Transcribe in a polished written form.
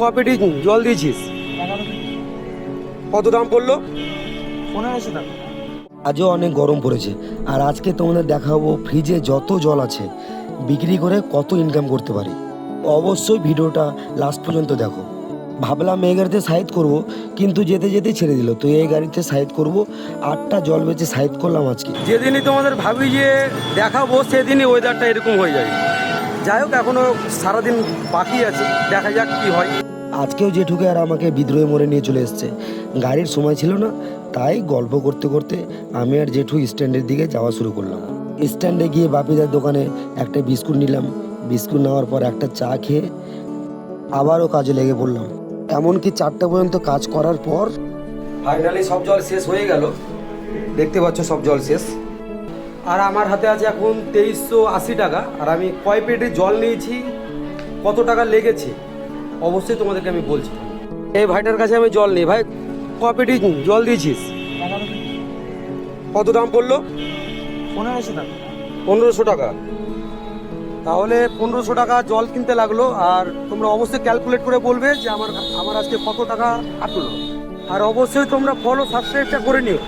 কপেটি জল দিয়েছিস? কত দাম পড়লো? 1500 টাকা। আজও অনেক গরম পড়েছে, আর আজকে তোমাদের দেখাবো ফ্রিজে যত জল আছে বিক্রি করে কত ইনকাম করতে পারি। অবশ্যই ভিডিওটা লাস্ট পর্যন্ত দেখো। ভাবলাম এই গাড়িতে সাইড করব, কিন্তু যেতে যেতে ছেড়ে দিল, তো এই গাড়িতে সাইড করব। 8টা জল বেচে সাইড করলাম আজকে। যেদিনই তোমাদের ভাবি যে দেখাবো সেদিনই ওয়েদারটা এরকম হয়ে যায়। যাই হোক, এখনো সারাদিন বাকি আছে, দেখা যাক কি হয়। আজকেও জেঠুকে আর আমাকে বিদ্রোহে মোড়ে নিয়ে চলে এসছে। গাড়ির সময় ছিল না, তাই গল্প করতে করতে আমি আর জেঠু স্ট্যান্ডের দিকে যাওয়া শুরু করলাম। স্ট্যান্ডে গিয়ে বাপিদার দোকানে একটা বিস্কুট নিলাম। বিস্কুট নেওয়ার পর একটা চা খেয়ে আবারও কাজে লেগে পড়লাম। এমনকি 4টা পর্যন্ত কাজ করার পর ফাইনালি সব জল শেষ হয়ে গেল। দেখতে পাচ্ছ সব জল শেষ। আর আমার হাতে আছে এখন 2380 টাকা। আর আমি কয় পেটে জল নিয়েছি, কত টাকা লেগেছে, অবশ্যই তোমাদেরকে আমি বলছি। এই ভাইটার কাছে আমি জল নিই। ভাই, কয় পেটি জল দিয়েছিস? কত দাম পড়লো? 1500 টাকা। 1500 টাকা। তাহলে 1500 টাকা জল কিনতে লাগলো। আর তোমরা অবশ্যই ক্যালকুলেট করে বলবে যে আমার আজকে কত টাকা কাটলো। আর অবশ্যই তোমরা ফলো সাবস্ক্রাইবটা করে নিও।